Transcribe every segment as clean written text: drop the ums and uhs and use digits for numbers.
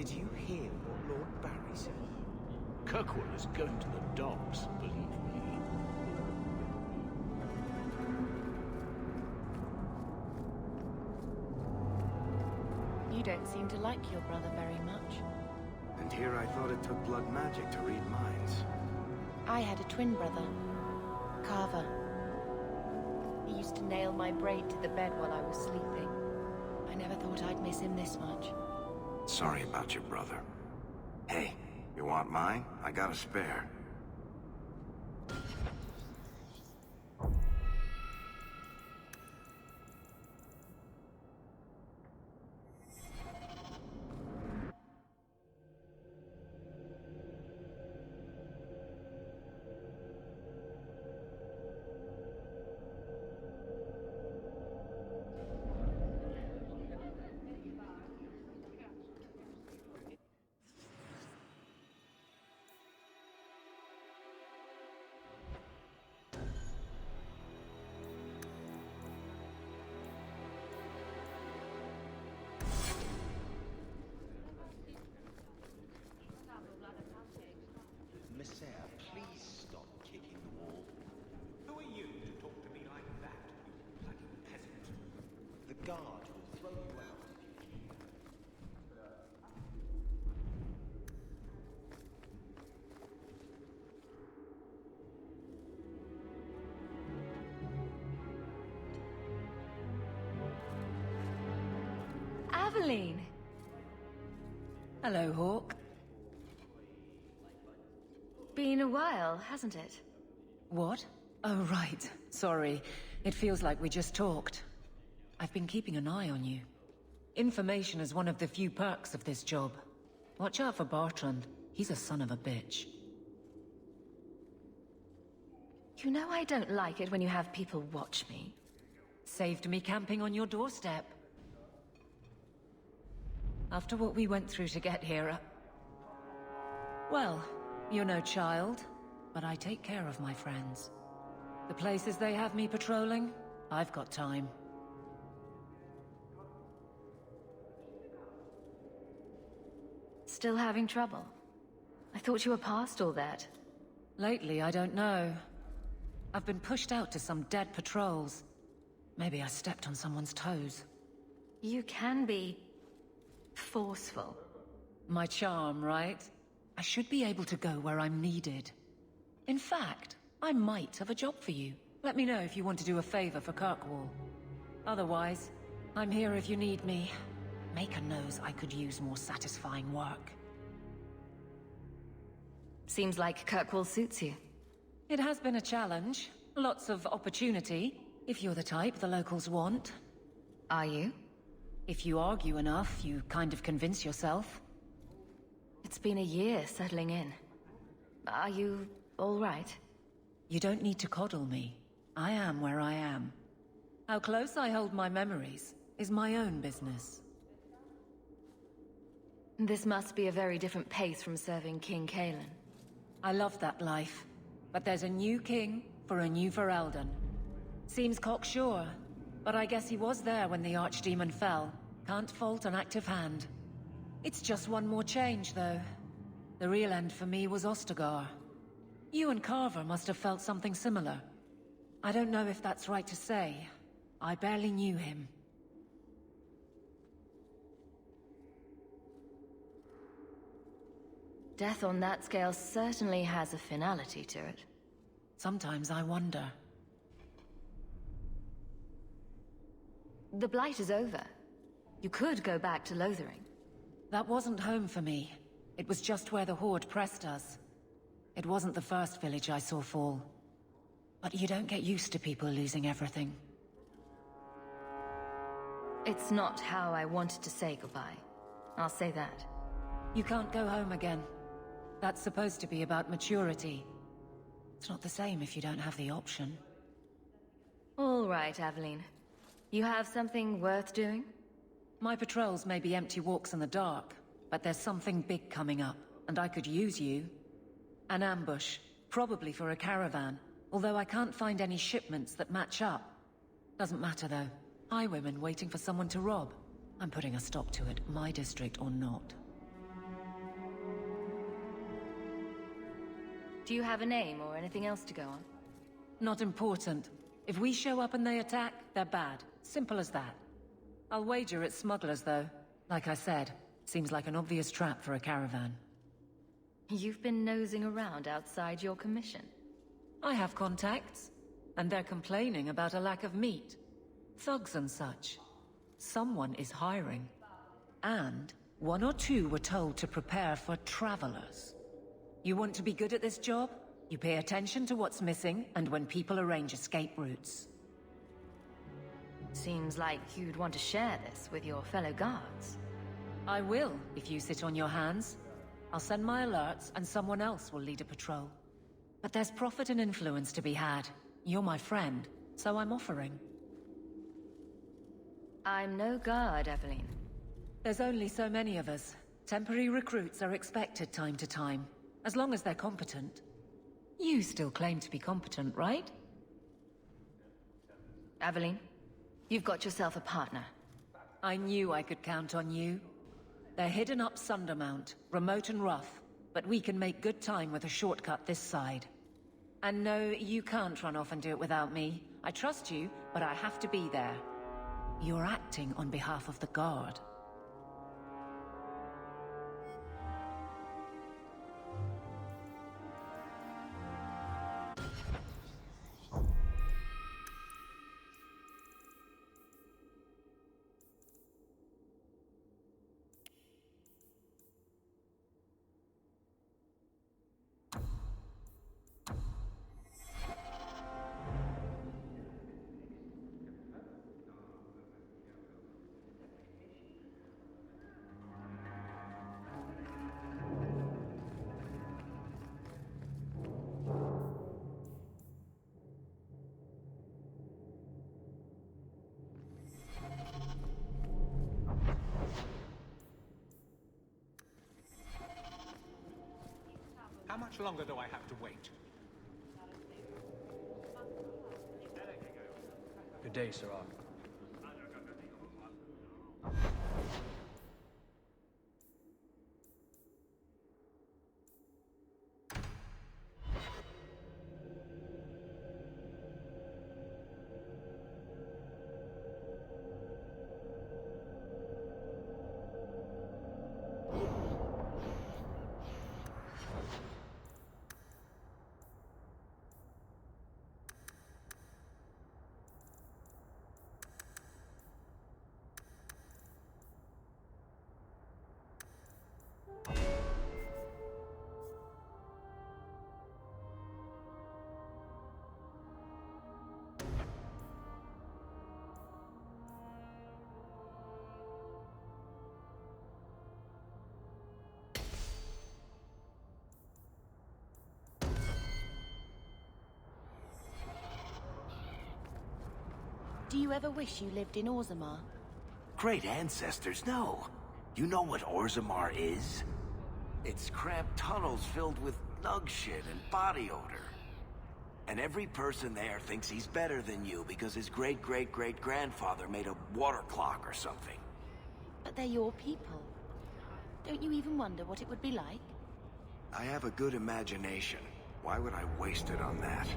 Did you hear what Lord Barry said? Kirkwall is going to the dogs, believe me. You don't seem to like your brother very much. And here I thought it took blood magic to read minds. I had a twin brother, Carver. He used to nail my braid to the bed while I was sleeping. I never thought I'd miss him this much. Sorry about your brother. Hey, you want mine? I got a spare. Messiah, please stop kicking the wall. Who are you to talk to me like that, you bloody peasant? The guard will throw you out. Aveline! Hello, Hawk. Been a while, hasn't it? What? Oh, right. Sorry. It feels like we just talked. I've been keeping an eye on you. Information is one of the few perks of this job. Watch out for Bartrand. He's a son of a bitch. You know I don't like it when you have people watch me. Saved me camping on your doorstep. After what we went through to get here, well, you're no child, but I take care of my friends. The places they have me patrolling, I've got time. Still having trouble? I thought you were past all that. Lately, I don't know. I've been pushed out to some dead patrols. Maybe I stepped on someone's toes. You can be forceful. My charm, right? I should be able to go where I'm needed. In fact, I might have a job for you. Let me know if you want to do a favor for Kirkwall. Otherwise, I'm here if you need me. Maker knows I could use more satisfying work. Seems like Kirkwall suits you. It has been a challenge. Lots of opportunity, if you're the type the locals want. Are you? If you argue enough, you kind of convince yourself. It's been a year settling in. Are you all right? You don't need to coddle me. I am where I am. How close I hold my memories is my own business. This must be a very different pace from serving King Kalen. I love that life, but there's a new king for a new Ferelden. Seems cocksure, but I guess he was there when the Archdemon fell. Can't fault an active hand. It's just one more change, though. The real end for me was Ostagar. You and Carver must have felt something similar. I don't know if that's right to say. I barely knew him. Death on that scale certainly has a finality to it. Sometimes I wonder. The Blight is over. You could go back to Lothering. That wasn't home for me. It was just where the Horde pressed us. It wasn't the first village I saw fall. But you don't get used to people losing everything. It's not how I wanted to say goodbye. I'll say that. You can't go home again. That's supposed to be about maturity. It's not the same if you don't have the option. All right, Aveline. You have something worth doing? My patrols may be empty walks in the dark, but there's something big coming up, and I could use you. An ambush, probably for a caravan, although I can't find any shipments that match up. Doesn't matter though. Highwaymen waiting for someone to rob. I'm putting a stop to it, my district or not. Do you have a name or anything else to go on? Not important. If we show up and they attack, they're bad. Simple as that. I'll wager it's smugglers, though. Like I said, seems like an obvious trap for a caravan. You've been nosing around outside your commission. I have contacts, and they're complaining about a lack of meat. Thugs and such. Someone is hiring. And one or two were told to prepare for travelers. You want to be good at this job? You pay attention to what's missing, and when people arrange escape routes. Seems like you'd want to share this with your fellow guards. I will, if you sit on your hands. I'll send my alerts, and someone else will lead a patrol. But there's profit and influence to be had. You're my friend, so I'm offering. I'm no guard, Evelyn. There's only so many of us. Temporary recruits are expected time to time, as long as they're competent. You still claim to be competent, right? Evelyn, you've got yourself a partner. I knew I could count on you. They're hidden up Sundermount, remote and rough, but we can make good time with a shortcut this side. And no, you can't run off and do it without me. I trust you, but I have to be there. You're acting on behalf of the Guard. How much longer do I have to wait? Good day, Sirach. Do you ever wish you lived in Orzammar? Great ancestors, no. You know what Orzammar is? It's cramped tunnels filled with nug shit and body odor. And every person there thinks he's better than you because his great-great-great-grandfather made a water clock or something. But they're your people. Don't you even wonder what it would be like? I have a good imagination. Why would I waste it on that?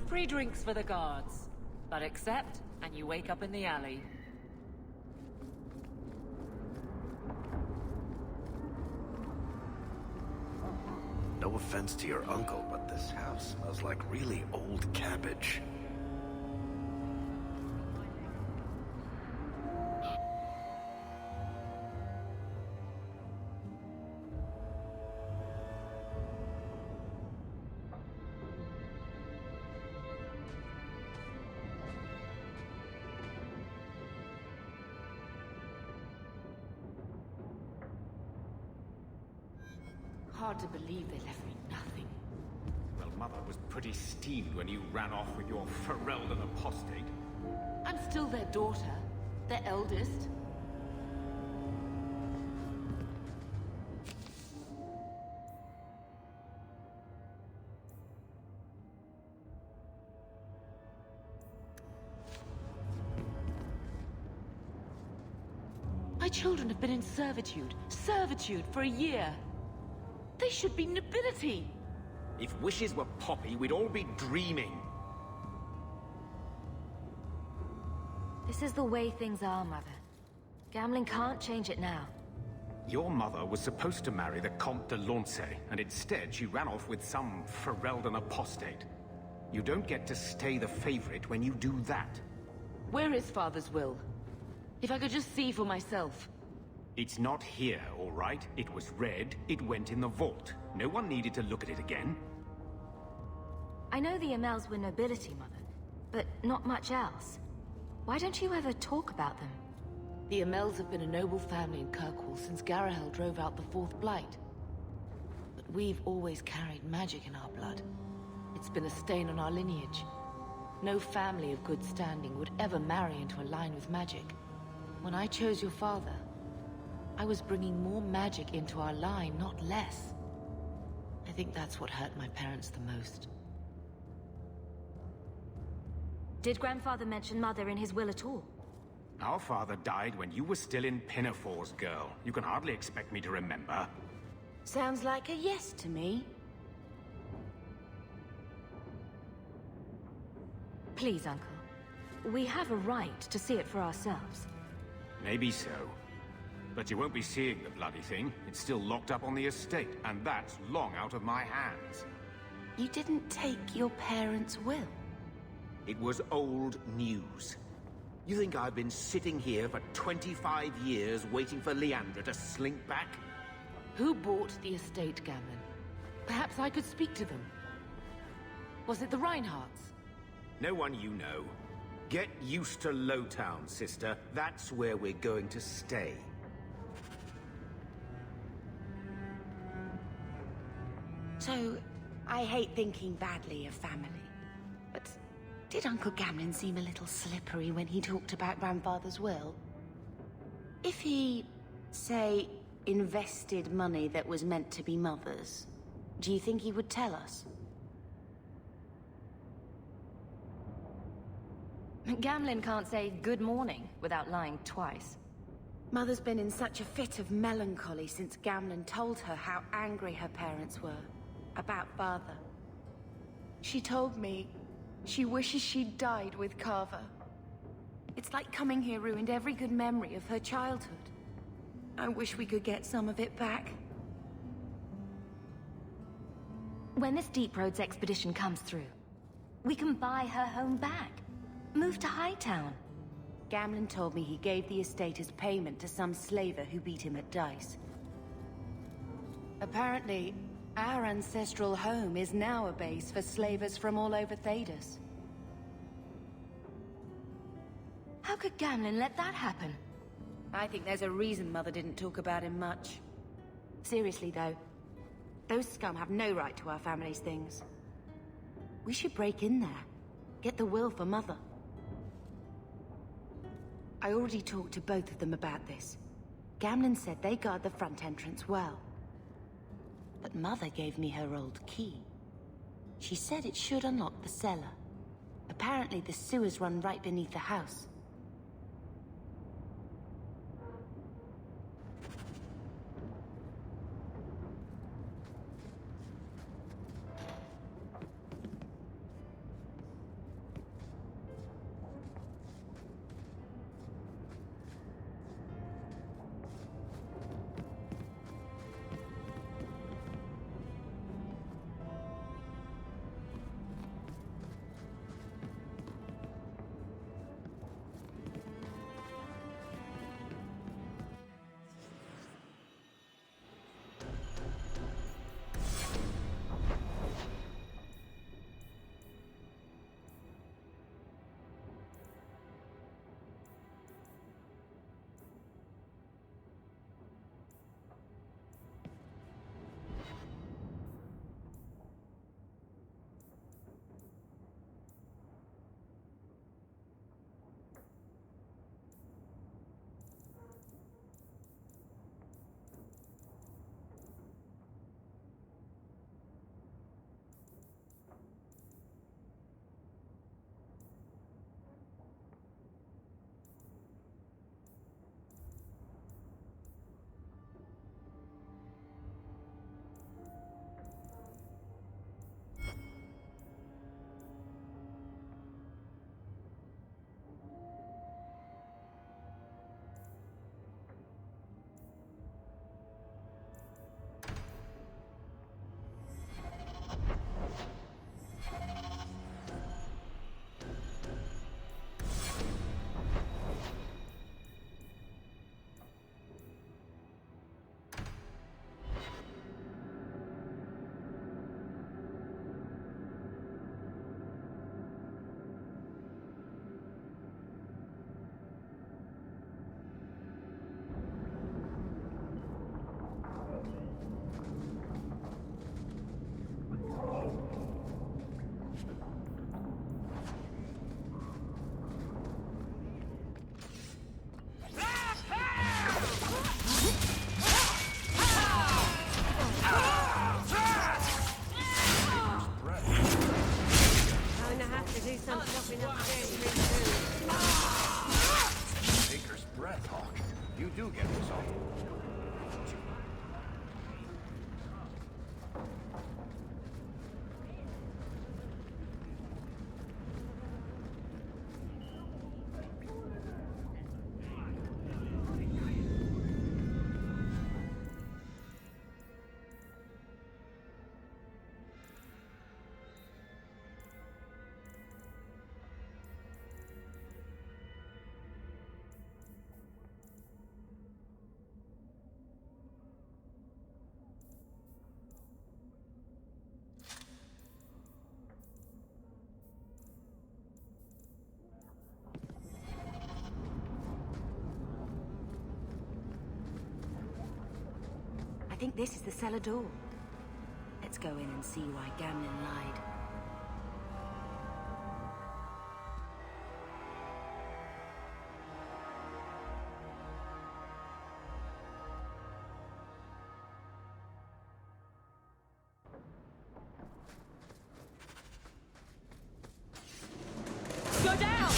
Free drinks for the guards. But accept, and you wake up in the alley. No offense to your uncle, but this house smells like really old cabbage. Hard to believe they left me nothing. Well, Mother was pretty steamed when you ran off with your Ferelden apostate. I'm still their daughter, their eldest. My children have been in servitude for a year. They should be nobility. If wishes were poppy, we'd all be dreaming. This is the way things are, Mother. Gambling can't change it now. Your mother was supposed to marry the Comte de Launcey, and instead she ran off with some Ferelden apostate. You don't get to stay the favorite when you do that. Where is Father's will? If I could just see for myself. It's not here, all right? It was read, it went in the vault. No one needed to look at it again. I know the Amels were nobility, Mother, but not much else. Why don't you ever talk about them? The Amels have been a noble family in Kirkwall since Garahel drove out the Fourth Blight. But we've always carried magic in our blood. It's been a stain on our lineage. No family of good standing would ever marry into a line with magic. When I chose your father, I was bringing more magic into our line, not less. I think that's what hurt my parents the most. Did Grandfather mention Mother in his will at all? Our father died when you were still in Pinafores, girl. You can hardly expect me to remember. Sounds like a yes to me. Please, Uncle. We have a right to see it for ourselves. Maybe so. But you won't be seeing the bloody thing. It's still locked up on the estate, and that's long out of my hands. You didn't take your parents' will. It was old news. You think I've been sitting here for 25 years waiting for Leandra to slink back? Who bought the estate, Gamlen? Perhaps I could speak to them. Was it the Reinhardts? No one you know. Get used to Lowtown, sister. That's where we're going to stay. So, I hate thinking badly of family. But did Uncle Gamlen seem a little slippery when he talked about Grandfather's will? If he, say, invested money that was meant to be Mother's, do you think he would tell us? Gamlen can't say good morning without lying twice. Mother's been in such a fit of melancholy since Gamlen told her how angry her parents were about Father. She told me she wishes she'd died with Carver. It's like coming here ruined every good memory of her childhood. I wish we could get some of it back. When this Deep Roads expedition comes through, we can buy her home back. Move to Hightown. Gamlen told me he gave the estate as payment to some slaver who beat him at dice. Apparently, our ancestral home is now a base for slavers from all over Thedas. How could Gamlen let that happen? I think there's a reason Mother didn't talk about him much. Seriously, though, those scum have no right to our family's things. We should break in there. Get the will for Mother. I already talked to both of them about this. Gamlen said they guard the front entrance well. But Mother gave me her old key. She said it should unlock the cellar. Apparently the sewers run right beneath the house. do some stopping upstairs too. Baker's breath, Hawk. You do get results. I think this is the cellar door. Let's go in and see why Gamlin lied. Go down!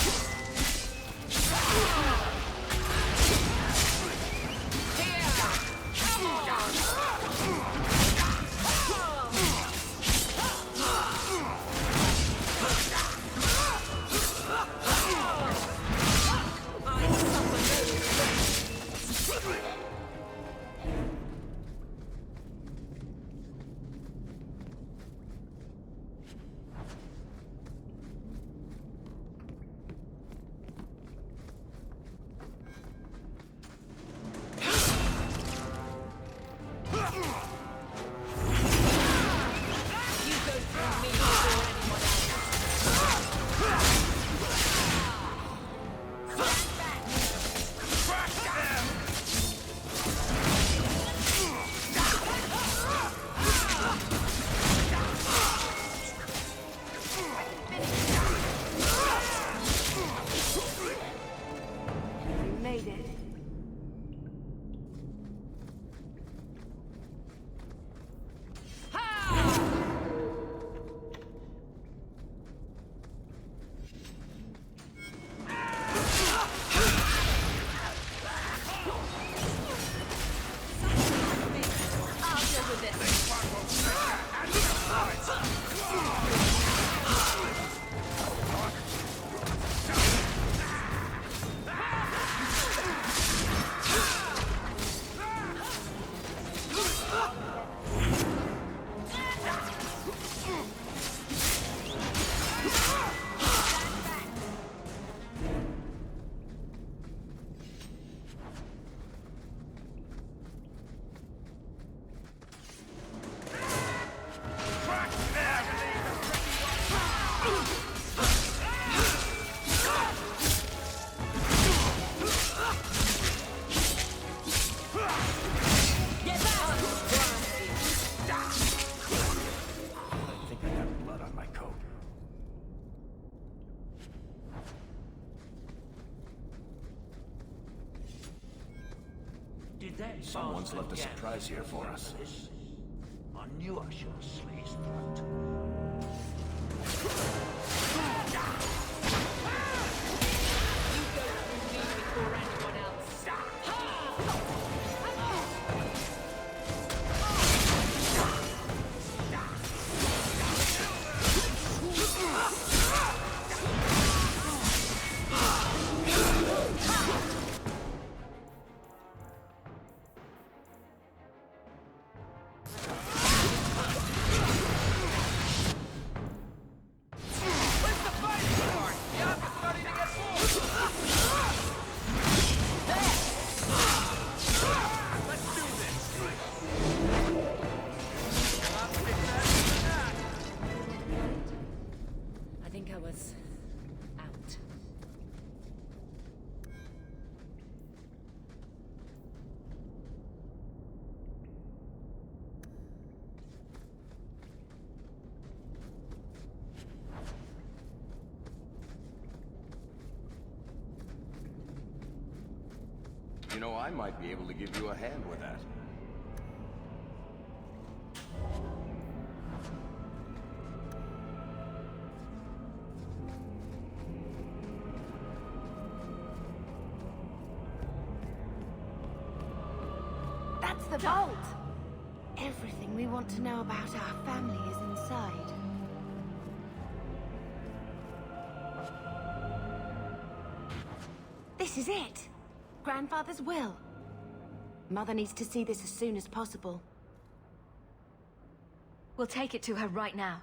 Someone's left a surprise here for us. I knew I should have slit his throat. You know, I might be able to give you a hand with that. the vault! Everything we want to know about our family is inside. This is it! Grandfather's will. Mother needs to see this as soon as possible. We'll take it to her right now.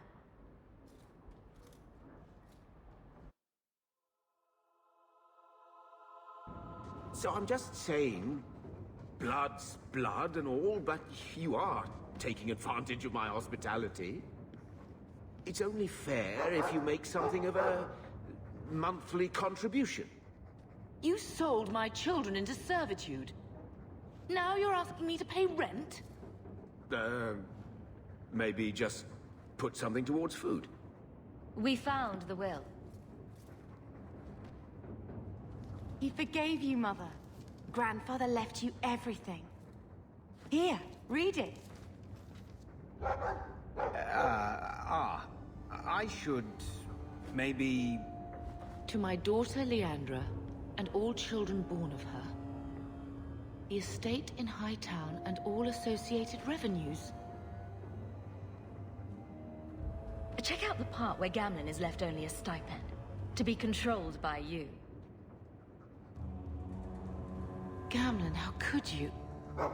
So I'm just saying, blood's blood and all, but you are taking advantage of my hospitality. It's only fair if you make something of a monthly contribution. You sold my children into servitude. Now you're asking me to pay rent? Maybe just put something towards food. We found the will. He forgave you, Mother. Grandfather left you everything. Here, read it. I should maybe... To my daughter Leandra, and all children born of her. The estate in Hightown and all associated revenues. Check out the part where Gamlen is left only a stipend. To be controlled by you. Gamlen, how could you?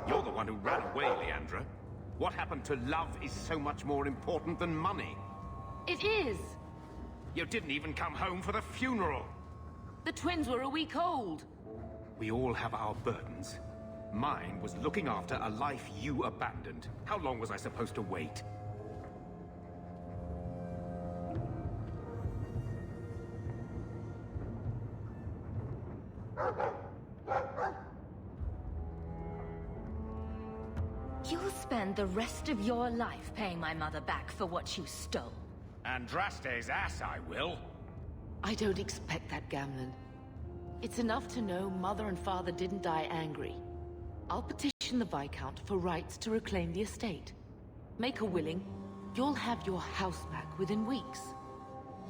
You're the one who ran away, Leandra. What happened to love is so much more important than money. It is! You didn't even come home for the funeral. The twins were a week old. We all have our burdens. Mine was looking after a life you abandoned. How long was I supposed to wait? You'll spend the rest of your life paying my mother back for what you stole. Andraste's ass, I will. I don't expect that, Gamlen. It's enough to know Mother and Father didn't die angry. I'll petition the Viscount for rights to reclaim the estate. Make her willing, you'll have your house back within weeks.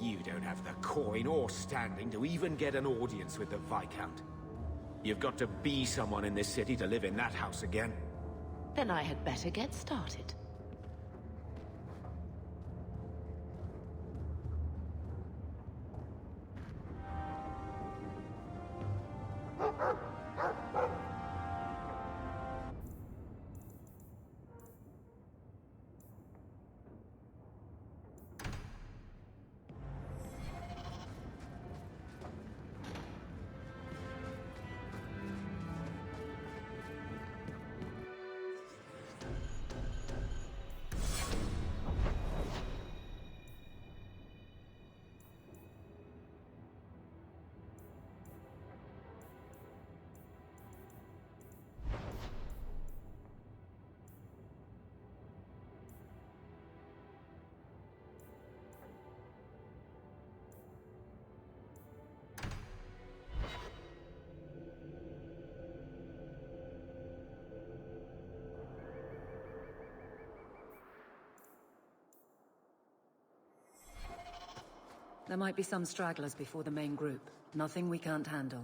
You don't have the coin or standing to even get an audience with the Viscount. You've got to be someone in this city to live in that house again. Then I had better get started. There might be some stragglers before the main group. Nothing we can't handle.